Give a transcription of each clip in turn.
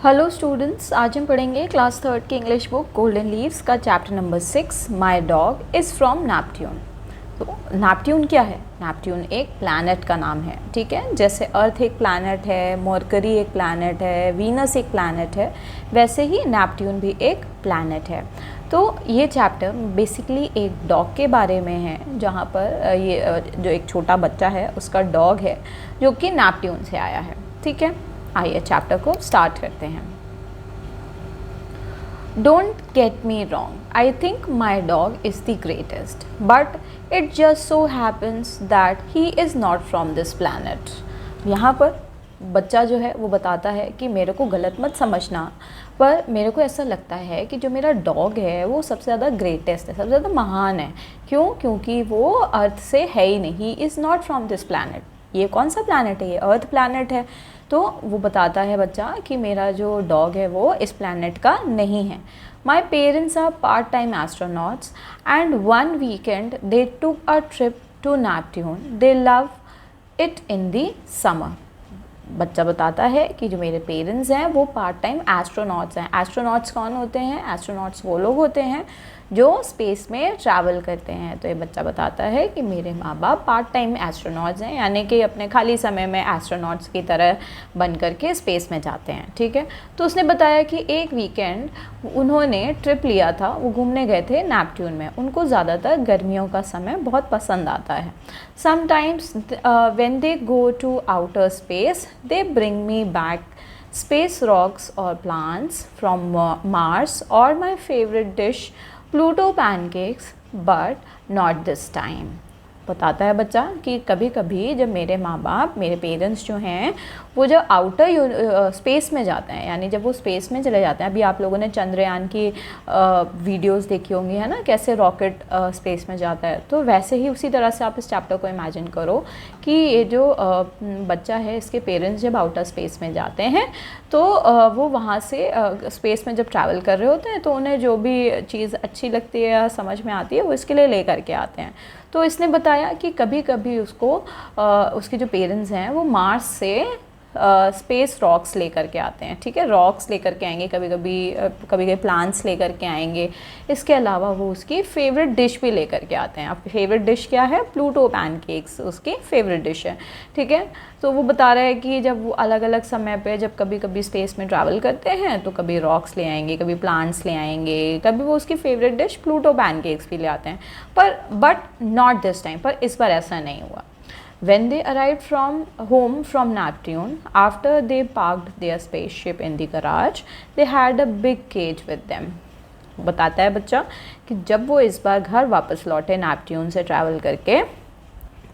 Hello students, आज हम पढ़ेंगे क्लास थर्ड की इंग्लिश बुक गोल्डन लीव्स का chapter number 6 my dog is from Neptune. तो नेपट्यून क्या है? नेपट्यून एक प्लैनेट का नाम है, ठीक है। जैसे अर्थ एक प्लैनेट है, मरकरी एक प्लैनेट है, वीनस एक प्लैनेट है, वैसे ही नेपट्यून भी एक प्लैनेट है। तो ये चैप्टर बेसिकली एक डॉग के बारे में है, जहाँ पर ये जो एक छोटा बच्चा है उसका डॉग है जो कि नेपट्यून से आया है, ठीक है। आइए चैप्टर को स्टार्ट करते हैं। Don't get me wrong, I think my dog is the greatest, but it just so happens that he is not from this planet. यहाँ पर बच्चा जो है वो बताता है कि मेरे को गलत मत समझना, पर मेरे को ऐसा लगता है कि जो मेरा डॉग है वो सबसे ज़्यादा ग्रेटेस्ट है, सबसे ज़्यादा महान है। क्यों? क्योंकि वो अर्थ से है ही नहीं, he is not from this planet. ये कौन सा प्लैनेट है? ये अर्थ प्लैनेट है। तो वो बताता है बच्चा कि मेरा जो डॉग है वो इस प्लैनेट का नहीं है। My parents are part time astronauts and one weekend they took a trip to Neptune, they love it in the summer. बच्चा बताता है कि जो मेरे पेरेंट्स हैं वो पार्ट टाइम एस्ट्रोनॉट्स हैं। एस्ट्रोनॉट्स कौन होते हैं? एस्ट्रोनॉट्स वो लोग होते हैं जो स्पेस में ट्रैवल करते हैं। तो ये बच्चा बताता है कि मेरे माँ बाप पार्ट टाइम एस्ट्रोनॉट्स हैं, यानी कि अपने खाली समय में एस्ट्रोनॉट्स की तरह बन करके स्पेस में जाते हैं, ठीक है। तो उसने बताया कि एक वीकेंड उन्होंने ट्रिप लिया था, वो घूमने गए थे नेपट्यून में। उनको ज़्यादातर गर्मियों का समय बहुत पसंद आता है। Sometimes when they go to outer space they bring me back space rocks or plants from Mars or my favorite dish Pluto pancakes, but not this time। बताता है बच्चा कि कभी कभी जब मेरे माँ बाप, मेरे पेरेंट्स जो हैं वो जब आउटर स्पेस में जाते हैं, यानी जब वो स्पेस में चले जाते हैं। अभी आप लोगों ने चंद्रयान की वीडियोस देखी होंगी, है ना, कैसे रॉकेट स्पेस में जाता है। तो वैसे ही उसी तरह से आप इस चैप्टर को इमेजिन करो कि ये जो बच्चा है, इसके पेरेंट्स जब आउटर स्पेस में जाते हैं तो वो वहाँ से स्पेस में जब ट्रैवल कर रहे होते हैं तो उन्हें जो भी चीज़ अच्छी लगती है या समझ में आती है वो इसके लिए ले करके आते हैं। तो इसने बताया कि कभी कभी उसको उसके जो पेरेंट्स हैं वो मार्स से स्पेस रॉक्स लेकर के आते हैं, ठीक है। रॉक्स लेकर के आएंगे, कभी कभी प्लांट्स लेकर के आएंगे। इसके अलावा वो उसकी फेवरेट डिश भी लेकर के आते हैं। आपकी फेवरेट डिश क्या है? प्लूटो पैनकेक्स उसकी फेवरेट डिश है, ठीक है। तो वो बता रहे हैं कि जब वो अलग अलग समय पे जब कभी कभी स्पेस में ट्रैवल करते हैं तो कभी रॉक्स ले आएंगे, कभी प्लांट्स ले आएंगे, कभी वो उसकी फेवरेट डिश प्लूटो पैनकेक्स भी ले आते हैं। बट नॉट दिस टाइम, पर इस बार ऐसा नहीं हुआ। When they arrived home from Neptune, after they parked their spaceship in the garage, they had a big cage with them। बताता है बच्चा कि जब वो इस बार घर वापस लौटे नेपट्यून से ट्रैवल करके,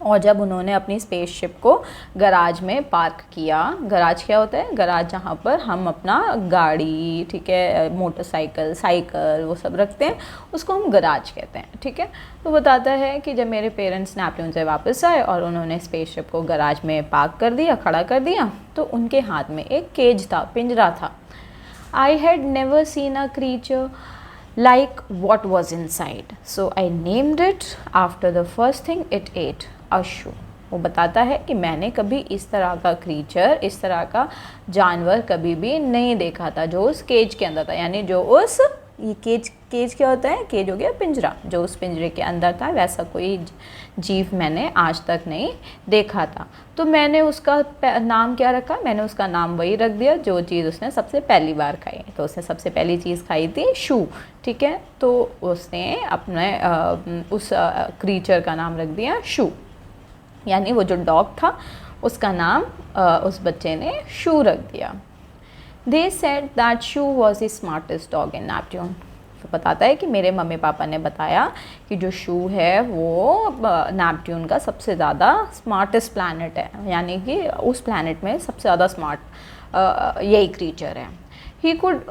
और जब उन्होंने अपनी स्पेसशिप को गराज में पार्क किया। गराज क्या होता है? गराज जहाँ पर हम अपना गाड़ी, ठीक है, मोटरसाइकिल, साइकिल वो सब रखते हैं, उसको हम गराज कहते हैं, ठीक है। तो बताता है कि जब मेरे पेरेंट्स नेपट्यून से वापस आए और उन्होंने स्पेसशिप को गराज में पार्क कर दिया, खड़ा कर दिया, तो उनके हाथ में एक केज था, पिंजरा था। I had never seen a creature like what was inside, so I named it after the first thing it ate, a shoe। वो बताता है कि मैंने कभी इस तरह का क्रीचर, इस तरह का जानवर कभी भी नहीं देखा था जो उस केज के अंदर था, यानी जो उस, ये केज क्या होता है? केज हो गया पिंजरा, जो उस पिंजरे के अंदर था वैसा कोई जीव मैंने आज तक नहीं देखा था। तो मैंने उसका नाम क्या रखा? मैंने उसका नाम वही रख दिया जो चीज़ उसने सबसे पहली बार खाई। तो उसने सबसे पहली चीज़ खाई थी शू, ठीक है। तो उसने अपने उस क्रीचर का नाम रख दिया शू, यानी वो जो डॉग था उसका नाम उस बच्चे ने शू रख दिया। They said that Shu was the smartest dog in Neptune। तो बताता है कि मेरे मम्मी पापा ने बताया कि जो शू है वो नेपट्यून का सबसे ज़्यादा स्मार्टेस्ट प्लैनेट है, यानी कि उस प्लैनेट में सबसे ज़्यादा स्मार्ट यही क्रीचर है। He could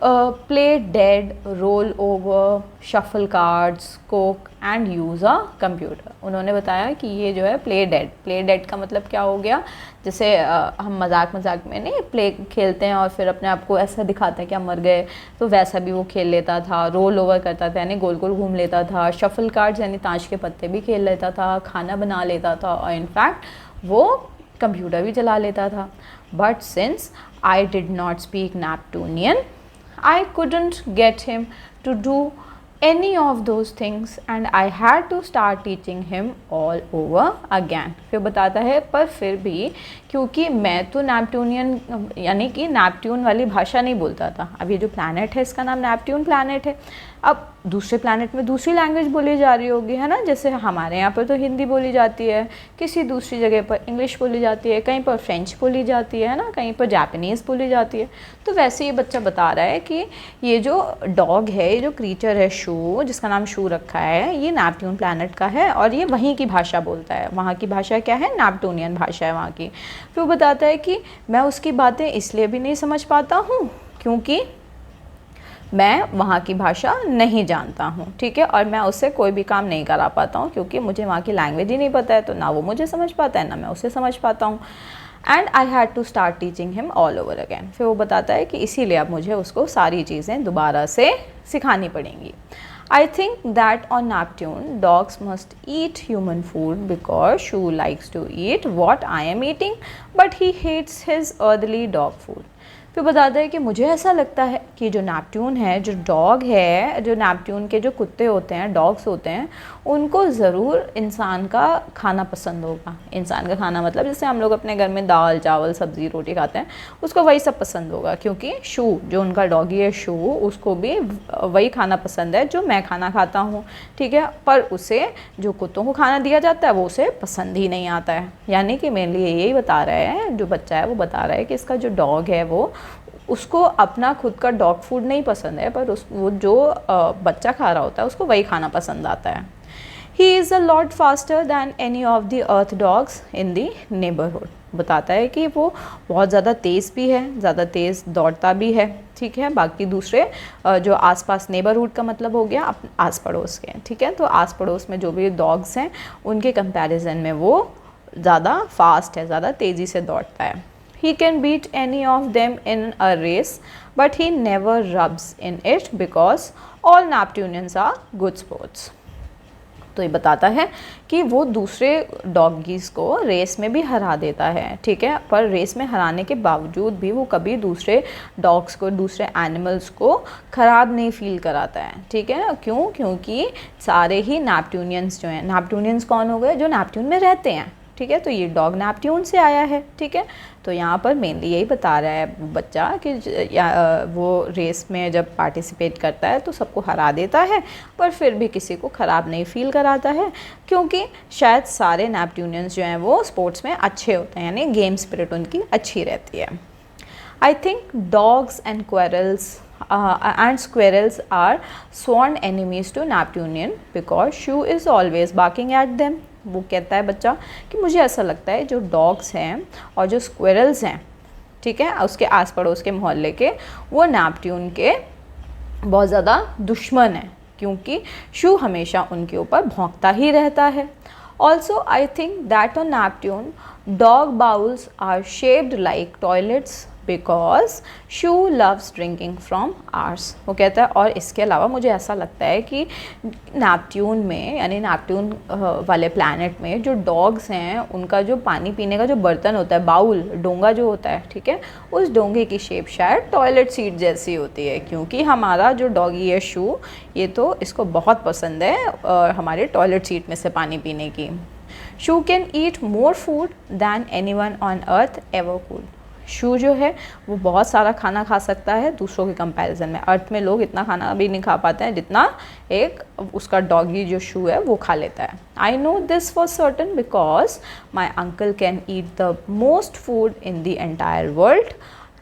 play dead, roll over, shuffle cards, cook and use a computer। उन्होंने बताया कि ये जो है प्ले डेड का मतलब क्या हो गया? जैसे हम मजाक में नहीं प्ले खेलते हैं और फिर अपने आप को ऐसा दिखाता है कि हम मर गए, तो वैसा भी वो खेल लेता था। रोल ओवर करता था यानी गोल गोल घूम लेता था। शफल कार्ड्स यानी ताश के पत्ते भी खेल लेता था। खाना बना लेता था और इनफैक्ट वो कंप्यूटर भी चला लेता था। But since I did not speak Neptunian, I couldn't get him to do any of those things and I had to start teaching him all over again। फिर बताता है पर फिर भी क्योंकि मैं तो नेपटूनियन यानी कि नेपट्यून वाली भाषा नहीं बोलता था। अब ये जो प्लैनेट है इसका नाम नेपट्यून प्लैनेट है। अब दूसरे प्लैनेट में दूसरी लैंग्वेज बोली जा रही होगी, है ना। जैसे हमारे यहाँ पर तो हिंदी बोली जाती है, किसी दूसरी जगह पर इंग्लिश बोली जाती है, कहीं पर फ्रेंच बोली जाती है ना, कहीं पर जापानीज़ बोली जाती है। तो वैसे ये बच्चा बता रहा है कि ये जो डॉग है, ये जो क्रीचर है शू, जिसका नाम शू रखा है, ये नेपट्यून प्लैनेट का है और ये वहीं की भाषा बोलता है। वहाँ की भाषा क्या है? नेपटूनियन भाषा है वहाँ की। फिर वो बताता है कि मैं उसकी बातें इसलिए भी नहीं समझ पाता हूँ क्योंकि मैं वहाँ की भाषा नहीं जानता हूँ, ठीक है, और मैं उससे कोई भी काम नहीं करा पाता हूँ क्योंकि मुझे वहाँ की लैंग्वेज ही नहीं पता है। तो ना वो मुझे समझ पाता है ना मैं उसे समझ पाता हूँ। And I had to start teaching him all over again. फिर वो बताता है कि इसीलिए अब मुझे उसको सारी चीज़ें दोबारा से सिखानी पड़ेंगी। I think that on Neptune, dogs must eat human food because Shu likes to eat what I am eating, but he hates his earthly dog food। फिर बताता है कि मुझे ऐसा लगता है कि जो नेपट्यून है, जो डॉग है, जो नेपट्यून के जो कुत्ते होते हैं, डॉग्स होते हैं, उनको ज़रूर इंसान का खाना पसंद होगा। इंसान का खाना मतलब जैसे हम लोग अपने घर में दाल चावल सब्ज़ी रोटी खाते हैं, उसको वही सब पसंद होगा क्योंकि शू जो उनका डॉगी है शू, उसको भी वही खाना पसंद है जो मैं खाना खाता हूँ, ठीक है। पर उसे जो कुत्तों को खाना दिया जाता है वो उसे पसंद ही नहीं आता है। यानी कि मेरे लिए यही बता रहा है, जो बच्चा है वो बता रहा है कि इसका जो डॉग है वो उसको अपना खुद का डॉग फूड नहीं पसंद है, पर वो जो बच्चा खा रहा होता है उसको वही खाना पसंद आता है। He is a lot faster than any of the earth dogs in the neighbourhood. बताता है कि वो बहुत ज़्यादा तेज़ भी है, ज़्यादा तेज़ दौड़ता भी है, ठीक है। बाकी दूसरे जो आसपास, नेबरहुड का मतलब हो गया आस पड़ोस के, ठीक है। तो आस पड़ोस में जो भी डॉग्स हैं उनके कंपैरिजन में वो ज़्यादा फास्ट है, ज़्यादा तेज़ी से दौड़ता है। He can beat any of them in a race, but he never rubs in it because all Neptunians are good sports। तो ये बताता है कि वो दूसरे डॉगीज़ को रेस में भी हरा देता है, ठीक है, पर रेस में हराने के बावजूद भी वो कभी दूसरे डॉग्स को, दूसरे एनिमल्स को ख़राब नहीं फील कराता है, ठीक है ना। क्यों? क्योंकि सारे ही नेपट्यूनियंस जो हैं, नेपट्यूनियंस कौन हो गए? जो नेपट्यून में रहते हैं, ठीक है। तो ये डॉग नेपट्यून से आया है, ठीक है। तो यहाँ पर मेनली यही बता रहा है बच्चा कि वो रेस में जब पार्टिसिपेट करता है तो सबको हरा देता है, पर फिर भी किसी को ख़राब नहीं फील कराता है क्योंकि शायद सारे नेपट्यूनियंस जो हैं वो स्पोर्ट्स में अच्छे होते हैं, यानी गेम स्पिरिट उनकी अच्छी रहती है। I think dogs and squirrels are sworn enemies to Neptunian because Shu is always barking at them। वो कहता है बच्चा कि मुझे ऐसा लगता है जो डॉग्स हैं और जो स्क्विरल्स हैं, ठीक है, उसके आस पड़ोस के मोहल्ले के, वो नेपट्यून के बहुत ज़्यादा दुश्मन हैं क्योंकि शू हमेशा उनके ऊपर भौंकता ही रहता है। Also I think that on Neptune dog bowls are shaped like toilets because Shoe loves drinking from ours. वो कहता है और इसके अलावा मुझे ऐसा लगता है कि नेपट्यून में, यानी नेपट्यून वाले प्लैनेट में जो डॉग्स हैं उनका जो पानी पीने का जो बर्तन होता है, बाउल, डोंगा जो होता है, ठीक है, उस डोंगे की शेप शायद टॉयलेट सीट जैसी होती है क्योंकि हमारा जो डॉगी है शू, ये तो इसको बहुत पसंद है हमारे टॉयलेट सीट में से पानी पीने की। Shoo can eat more food than anyone on earth ever could. Shoo जो है वो बहुत सारा खाना खा सकता है दूसरों के कंपैरिजन में। अर्थ में लोग इतना खाना भी नहीं खा पाते हैं जितना एक उसका डॉगी जो शू है वो खा लेता है। I know this for certain because my uncle can eat the most food in the entire world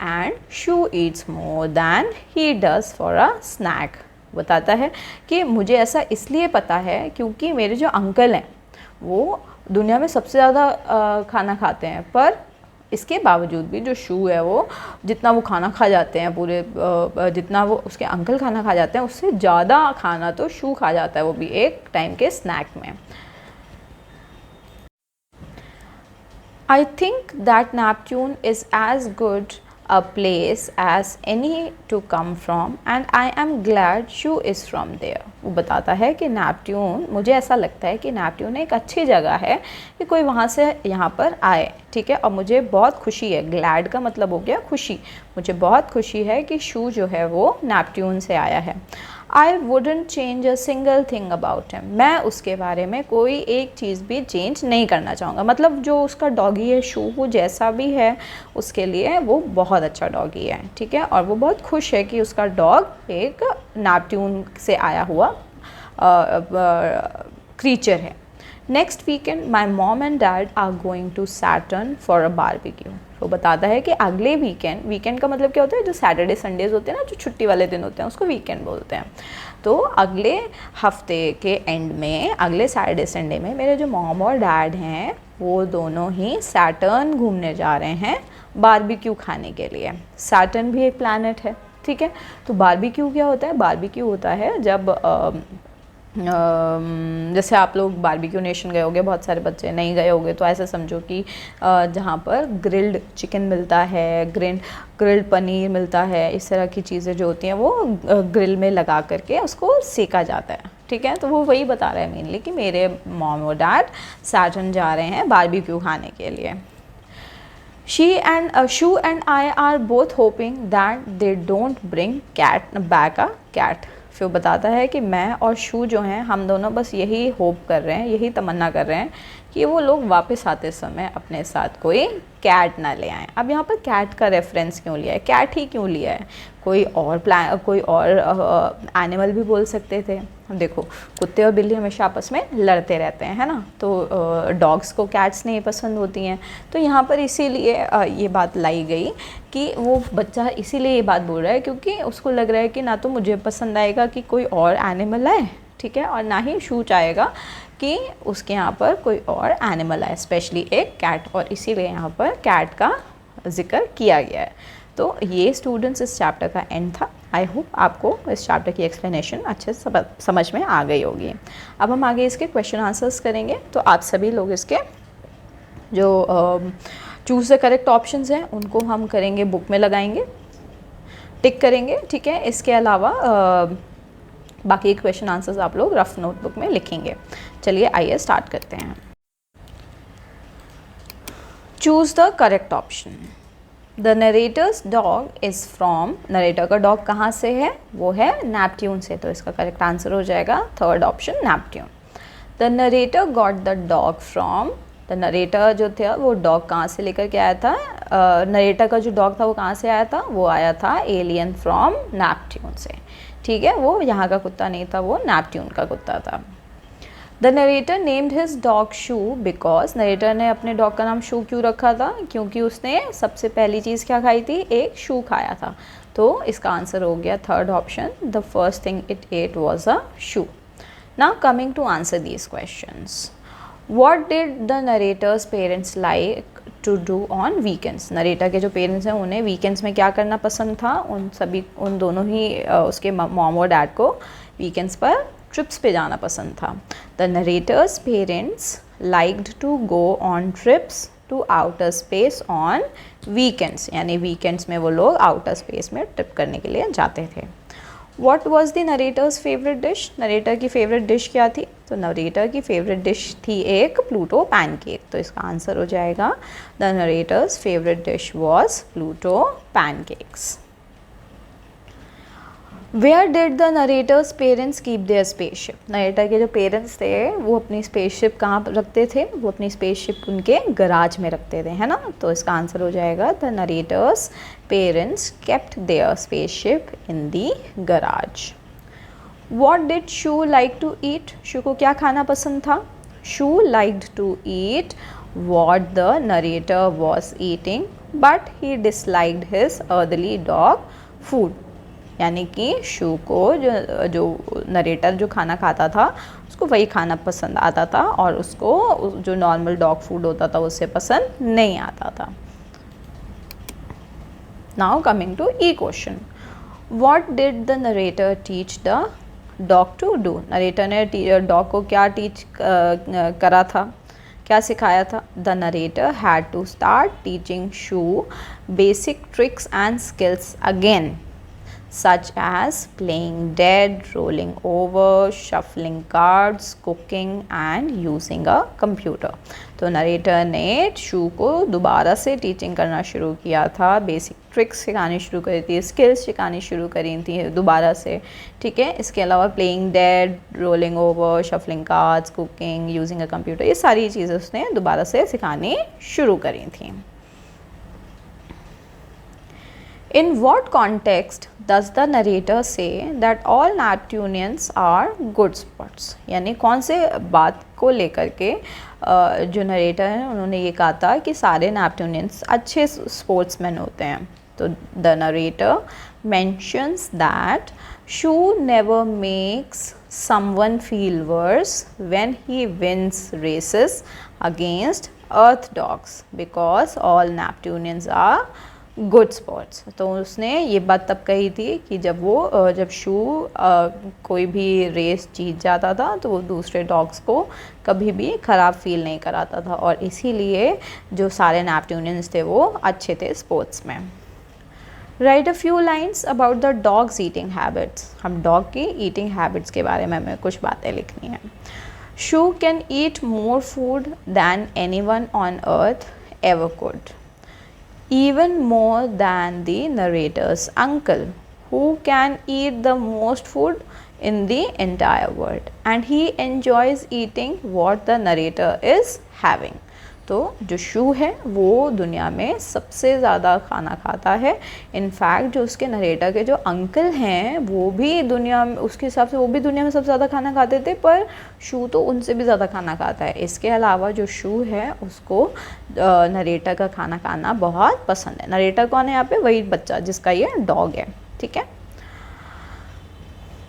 and Shoe eats more than he does for a snack. बताता है कि मुझे ऐसा इसलिए पता है क्योंकि मेरे जो अंकल हैं वो दुनिया में सबसे ज़्यादा खाना खाते हैं, पर इसके बावजूद भी जो शू है वो जितना वो खाना खा जाते हैं पूरे, जितना वो उसके अंकल खाना खा जाते हैं उससे ज़्यादा खाना तो शू खा जाता है, वो भी एक टाइम के स्नैक में। I think that Neptune is as good a place as any to come from and I am glad Shu is from there। वो बताता है कि नेपट्यून, मुझे ऐसा लगता है कि नेपट्यून एक अच्छी जगह है कि कोई वहाँ से यहाँ पर आए, ठीक है, और मुझे बहुत खुशी है। ग्लैड का मतलब हो गया खुशी, मुझे बहुत खुशी है कि शू जो है वो नेपट्यून से आया है। I wouldn't change a single thing about him, मैं उसके बारे में कोई एक चीज़ भी चेंज नहीं करना चाहूँगा। मतलब जो उसका डॉगी है शू, वो जैसा भी है उसके लिए वो बहुत अच्छा डॉगी है, ठीक है, और वो बहुत खुश है कि उसका डॉग एक नेपट्यून से आया हुआ क्रीचर है। Next weekend my mom and dad are going to Saturn for a barbecue. वो बताता है कि अगले वीकेंड, वीकेंड का मतलब क्या होता है, जो सैटरडे संडेज़ होते हैं ना, जो छुट्टी वाले दिन होते हैं उसको वीकेंड बोलते हैं। तो अगले हफ्ते के एंड में, अगले सैटरडे संडे में मेरे जो मॉम और डैड हैं वो दोनों ही सैटर्न घूमने जा रहे हैं बारबेक्यू खाने के लिए। सैटर्न भी एक प्लैनेट है, ठीक है। तो बारबेक्यू क्या होता है? बारबेक्यू होता है जब जैसे आप लोग बारबेक्यू नेशन गए होगे, बहुत सारे बच्चे नहीं गए होगे, तो ऐसे समझो कि जहाँ पर ग्रिल्ड चिकन मिलता है, ग्रिल्ड पनीर मिलता है, इस तरह की चीज़ें जो होती हैं वो ग्रिल में लगा करके उसको सेका जाता है, ठीक है। तो वो वही बता रहा है मेनली कि मेरे मॉम और डैड सैटर्न जा रहे हैं बारबेक्यू खाने के लिए। Shu and I are both hoping that they don't bring back a cat। फिर बताता है कि मैं और शू जो हैं, हम दोनों बस यही होप कर रहे हैं, यही तमन्ना कर रहे हैं कि वो लोग वापस आते समय अपने साथ कोई कैट ना ले आएँ। अब यहाँ पर कैट का रेफरेंस क्यों लिया है, कैट ही क्यों लिया है? कोई और एनिमल भी बोल सकते थे। देखो, कुत्ते और बिल्ली हमेशा आपस में लड़ते रहते हैं, है ना, तो डॉग्स को कैट्स नहीं पसंद होती हैं। तो यहाँ पर इसीलिए ये बात लाई गई कि वो बच्चा इसीलिए ये बात बोल रहा है क्योंकि उसको लग रहा है कि ना तो मुझे पसंद आएगा कि कोई और एनिमल आए, ठीक है, और ना ही शू चाहेगा कि उसके यहाँ पर कोई और एनिमल आए, स्पेशली एक कैट, और इसीलिए यहाँ पर कैट का जिक्र किया गया है। तो ये स्टूडेंट्स इस चैप्टर का एंड था। आई होप आपको इस चैप्टर की एक्सप्लेनेशन अच्छे से समझ में आ गई होगी। अब हम आगे इसके क्वेश्चन आंसर्स करेंगे। तो आप सभी लोग इसके जो चूज़ द करेक्ट ऑप्शंस हैं उनको हम करेंगे, बुक में लगाएंगे, टिक करेंगे, ठीक है। इसके अलावा बाकी क्वेश्चन आंसर्स आप लोग रफ नोटबुक में लिखेंगे। चलिए आइए स्टार्ट करते हैं। Choose the correct option. The narrator's dog is from, narrator का डॉग कहाँ से है? वो है नेपट्यून से, तो इसका करेक्ट आंसर हो जाएगा third option, Neptune. The narrator got the dog from, the narrator जो था वो डॉग कहाँ से लेकर के आया था? नरेटर का जो डॉग था वो कहाँ से आया था? वो आया था एलियन फ्रॉम नेपट्यून से, ठीक है। वो यहाँ का कुत्ता नहीं था, वो नेपट्यून का कुत्ता था। The narrator named his dog shoe because, narrator ने अपने डॉग का नाम शू क्यों रखा था? क्योंकि उसने सबसे पहली चीज़ क्या खाई थी? एक शू खाया था। तो इसका आंसर हो गया third option, the first thing it ate was a shoe. Now coming to answer these questions. What did the narrator's parents like to do on weekends? Narrator के जो पेरेंट्स हैं उन्हें वीकेंड्स में क्या करना पसंद था? उन दोनों ही उसके मॉम और डैड को वीकेंड्स पर ट्रिप्स पे जाना पसंद था। The narrator's parents liked to go on trips to outer space on weekends, यानी वीकेंड्स में वो लोग आउटर स्पेस में ट्रिप करने के लिए जाते थे। What was the narrator's favorite dish? Narrator की फेवरेट डिश क्या थी? तो नरेटर की फेवरेट डिश थी एक प्लूटो पैनकेक, तो इसका आंसर हो जाएगा the narrator's favourite dish was Pluto pancakes. Where did the narrator's parents keep their spaceship? Narrator के जो पेरेंट्स थे वो अपनी स्पेसशिप कहाँ रखते थे? वो अपनी स्पेसशिप उनके गराज में रखते थे, है ना, तो इसका आंसर हो जाएगा the narrator's parents kept their spaceship in the garage. What did Shoo like to eat? Shoo को क्या खाना पसंद था? Shoo liked to eat what the narrator was eating but he disliked his ordinary dog food, यानी कि शू को जो narrator जो खाना खाता था उसको वही खाना पसंद आता था और उसको जो नॉर्मल डॉग फूड होता था उससे पसंद नहीं आता था। Now coming to E question. What did the narrator teach the dog to do? Narrator ने डॉग को क्या टीच करा था? क्या सिखाया था? The narrator had to start teaching Shoe basic tricks and skills again, such as playing dead, rolling over, shuffling cards, cooking and using a computer. तो narrator ने शू को दोबारा से टीचिंग करना शुरू किया था, बेसिक ट्रिक्स सिखानी शुरू करी थी, स्किल्स सिखानी शुरू करी थी दोबारा से, ठीक है। इसके अलावा playing dead, rolling over, shuffling cards, cooking, using a computer, ये सारी चीज़ें उसने दोबारा से सिखानी शुरू करी थी। In what context does the narrator say that all Neptunians are good sports? यानी कौन से बात को लेकर के जो नरेटर हैं उन्होंने ये कहा था कि सारे नेपट्यूनियंस अच्छे स्पोर्ट्समैन होते हैं। तो the narrator mentions that Shu never makes someone feel worse when he wins races against earth dogs because all Neptunians are good sports. तो उसने ये बात तब कही थी कि जब शू कोई भी रेस जीत जाता था तो वो दूसरे डॉग्स को कभी भी ख़राब फील नहीं कराता था, और इसीलिए जो सारे नेपट्यूनियंस थे वो अच्छे थे स्पोर्ट्स में। Write a few lines about the dog's eating habits. हम डॉग की ईटिंग हैबिट्स के बारे में हमें कुछ बातें लिखनी हैं। Shoo can eat more food than anyone on earth ever could, even more than the narrator's uncle, who can eat the most food in the entire world, and he enjoys eating what the narrator is having. तो जो शू है वो दुनिया में सबसे ज़्यादा खाना खाता है। इनफैक्ट जो उसके नरेटर के जो अंकल हैं वो भी दुनिया में, उसके हिसाब से वो भी दुनिया में सबसे ज़्यादा खाना खाते थे, पर शू तो उनसे भी ज़्यादा खाना खाता है। इसके अलावा जो शू है उसको नरेटर का खाना खाना बहुत पसंद है। नरेटर कौन है यहाँ पे? वही बच्चा जिसका ये डॉग है, ठीक है।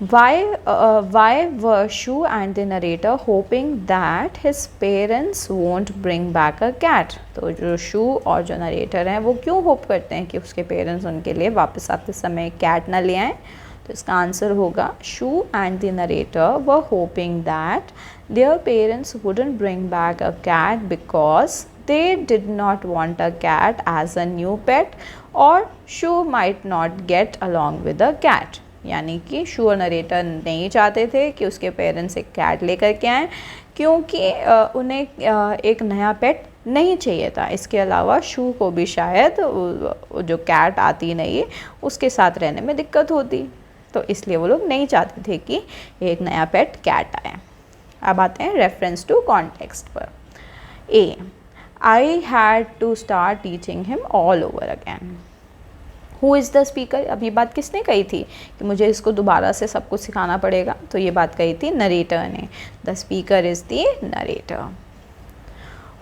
Why were Shu and the narrator hoping that his parents won't bring back a cat? तो जो शू और जो नरेटर हैं वो क्यों होप करते हैं कि उसके पेरेंट्स उनके लिए वापस आते समय कैट ना ले आएँ? तो इसका आंसर होगा Shoo and the narrator were hoping that their parents wouldn't bring back a cat because they did not want a cat as a new pet or Shu might not get along with a cat. यानी कि शू और narrator नहीं चाहते थे कि उसके parents एक cat लेकर के आएँ, क्योंकि उन्हें एक नया पेट नहीं चाहिए था। इसके अलावा शू को भी शायद जो कैट आती नहीं उसके साथ रहने में दिक्कत होती, तो इसलिए वो लोग नहीं चाहते थे कि एक नया पेट कैट आए। अब आते हैं रेफरेंस टू कॉन्टेक्स्ट पर। A, I had to start teaching him all over again. Who is the speaker? अब ये बात किसने कही थी कि मुझे इसको दोबारा से सब कुछ सिखाना पड़ेगा? तो ये बात कही थी नरेटर ने। The speaker is the narrator.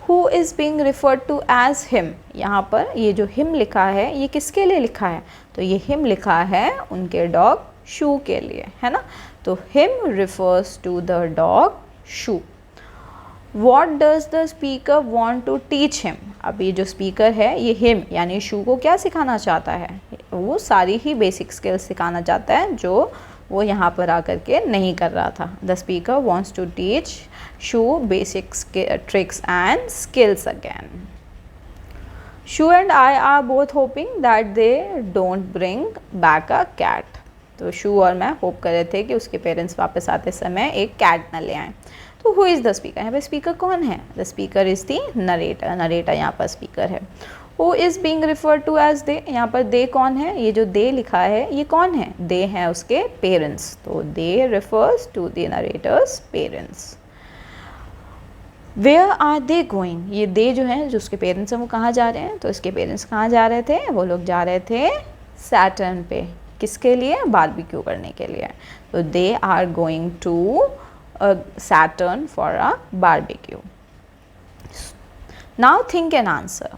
Who is being referred to as him? यहाँ पर ये जो हिम लिखा है ये किसके लिए लिखा है? तो ये हिम लिखा है उनके डॉग शू के लिए, है ना। तो him refers to the dog Shoe. What does the speaker want to teach him? अब ये जो स्पीकर है ये हिम यानी शू को क्या सिखाना चाहता है? वो सारी ही बेसिक स्किल्स सिखाना चाहता है जो वो यहाँ पर आकर के नहीं कर रहा था। The speaker wants to teach Shoe basic tricks and skills again. Shoe and I are both hoping that they don't bring back a cat. तो शू और मैं होप कर रहे थे कि उसके पेरेंट्स वापस आते समय एक कैट न ले आएँ। तो हु इज़ द स्पीकर? यहाँ पे स्पीकर कौन है? The speaker is the narrator. Narrator यहाँ पर स्पीकर है। Who is being referred to as they? यहाँ पर दे कौन है? ये जो दे लिखा है ये कौन है? दे हैं उसके पेरेंट्स। तो they refers to the narrator's parents. Where are they going? ये दे जो है जो उसके पेरेंट्स हैं वो कहाँ जा रहे हैं? तो इसके पेरेंट्स कहाँ जा रहे थे? वो लोग जा रहे थे सैटर्न पे। किसके लिए? बारबेक्यू करने के लिए। तो they are going to Saturn for a barbecue. Now think and answer.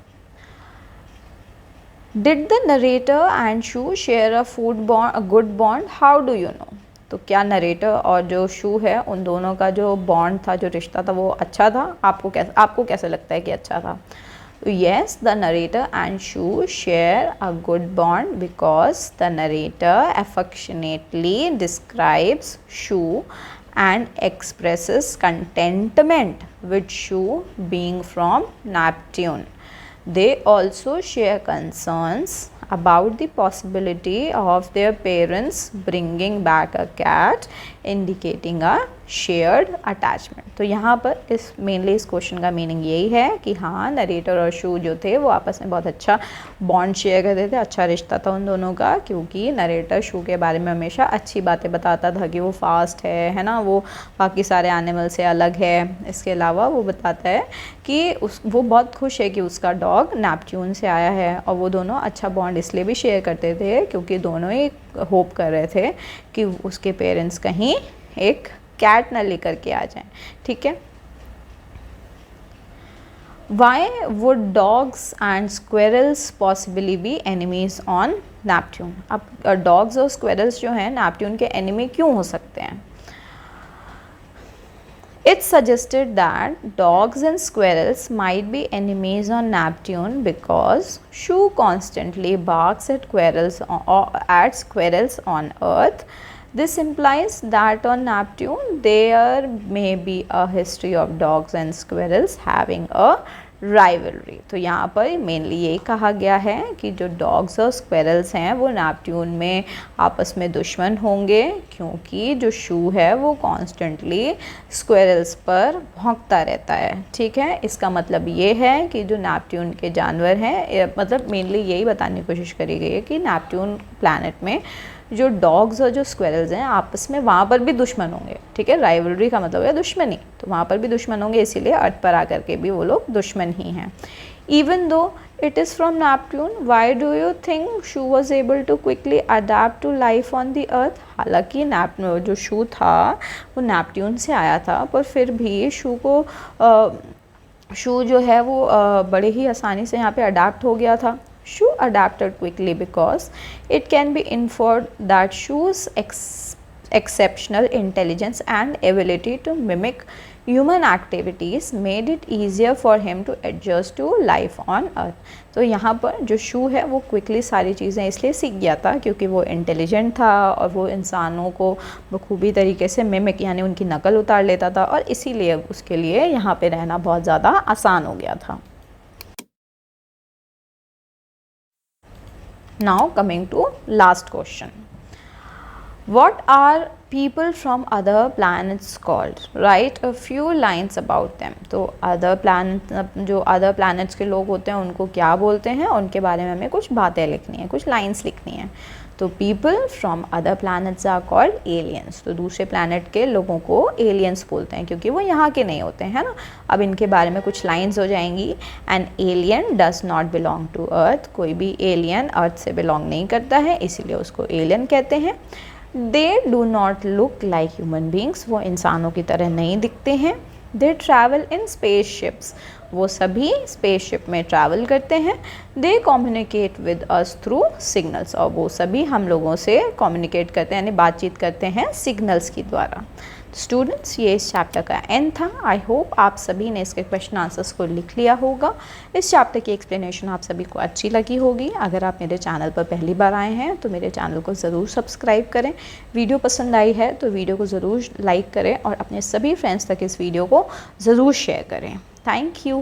Did the narrator and Shu share a good bond? How do you know? तो क्या नरेटर और जो शू है उन दोनों का जो बॉन्ड था, जो रिश्ता था वो अच्छा था? आपको कैसे लगता है कि अच्छा था? Yes, the narrator and Shu share a good bond because the narrator affectionately describes Shu and expresses contentment with Shu being from Neptune. They also share concerns about the possibility of their parents bringing back a cat, indicating a shared attachment. तो यहाँ पर इस mainly इस question का meaning यही है कि हाँ, नरेटर और शू जो थे वो आपस में बहुत अच्छा बॉन्ड शेयर करते थे, अच्छा रिश्ता था उन दोनों का, क्योंकि नरेटर शू के बारे में हमेशा अच्छी बातें बताता था कि वो फास्ट है ना, वो बाकी सारे एनिमल से अलग है। इसके अलावा वो बताता है कि वो बहुत खुश है कि उसका डॉग नेपच्यून से आया है, और वो दोनों अच्छा बॉन्ड इसलिए भी शेयर करते थे क्योंकि दोनों ही होप कर रहे थे कि उसके पेरेंट्स कहीं एक कैट ना लेकर के आ जाएं। ठीक है। Why would dogs and squirrels possibly be enemies on Neptune? अब डॉग्स और स्क्वेरल्स जो हैं नेपट्यून के एनिमी क्यों हो सकते हैं? It's suggested that dogs and squirrels might be enemies on Neptune because Shu constantly barks at squirrels on Earth. This implies that on Neptune there may be a history of dogs and squirrels having a rivalry. तो यहाँ पर mainly यही कहा गया है कि जो dogs और स्क्वेरल्स हैं वो नेपट्यून में आपस में दुश्मन होंगे, क्योंकि जो शू है वो कॉन्स्टेंटली स्क्वेरल्स पर भौंकता रहता है। ठीक है, इसका मतलब ये है कि जो नेपट्यून के जानवर हैं, मतलब मेनली यही बताने की कोशिश करी गई है कि नेपट्यून प्लैनेट में जो डॉग्स और जो स्क्वेरल्स हैं आपस में वहाँ पर भी दुश्मन होंगे। ठीक है, राइवलरी का मतलब है दुश्मनी, तो वहाँ पर भी दुश्मन होंगे, इसीलिए अर्थ पर आकर के भी वो लोग दुश्मन ही हैं। Even though it is from Neptune, why do you think Shoo was able to quickly adapt to life on the earth? हालांकि जो शू था वो नेपट्यून से आया था, पर फिर भी शू जो है वो बड़े ही आसानी से यहाँ पे अडेप्ट हो गया था। Shu adapted quickly because it can be inferred that Shu's exceptional intelligence and ability to mimic human activities made it easier for him to adjust to life on Earth. तो यहाँ पर जो शू है वो क्विकली सारी चीज़ें इसलिए सीख गया था क्योंकि वो इंटेलिजेंट था और वो इंसानों को बखूबी तरीके से मिमिक यानी उनकी नकल उतार लेता था, और इसीलिए उसके लिए यहाँ पे रहना बहुत ज़्यादा आसान हो गया था। Now coming to last question. What are people from other planets called? Write a few lines about them. तो जो अदर planets के लोग होते हैं उनको क्या बोलते हैं, उनके बारे में हमें कुछ बातें लिखनी है, कुछ लाइन्स लिखनी है। तो people from other planets are called aliens. तो दूसरे planet के लोगों को aliens बोलते हैं क्योंकि वो यहाँ के नहीं होते हैं ना। अब इनके बारे में कुछ लाइन्स हो जाएंगी। An alien does not belong to earth. कोई भी alien अर्थ से बिलोंग नहीं करता है, इसीलिए उसको alien कहते हैं। They do not look like human beings. वो इंसानों की तरह नहीं दिखते हैं। They travel in spaceships. वो सभी स्पेसशिप में ट्रैवल करते हैं। दे communicate with us through signals, और वो सभी हम लोगों से कम्युनिकेट करते हैं यानी बातचीत करते हैं सिग्नल्स के द्वारा। स्टूडेंट्स, ये इस चैप्टर का एंड था। आई होप आप सभी ने इसके क्वेश्चन आंसर्स को लिख लिया होगा। इस चैप्टर की एक्सप्लेनेशन आप सभी को अच्छी लगी होगी। अगर आप मेरे चैनल पर पहली बार आए हैं तो मेरे चैनल को ज़रूर सब्सक्राइब करें। वीडियो पसंद आई है तो वीडियो को ज़रूर लाइक करें और अपने सभी फ्रेंड्स तक इस वीडियो को ज़रूर शेयर करें। Thank you.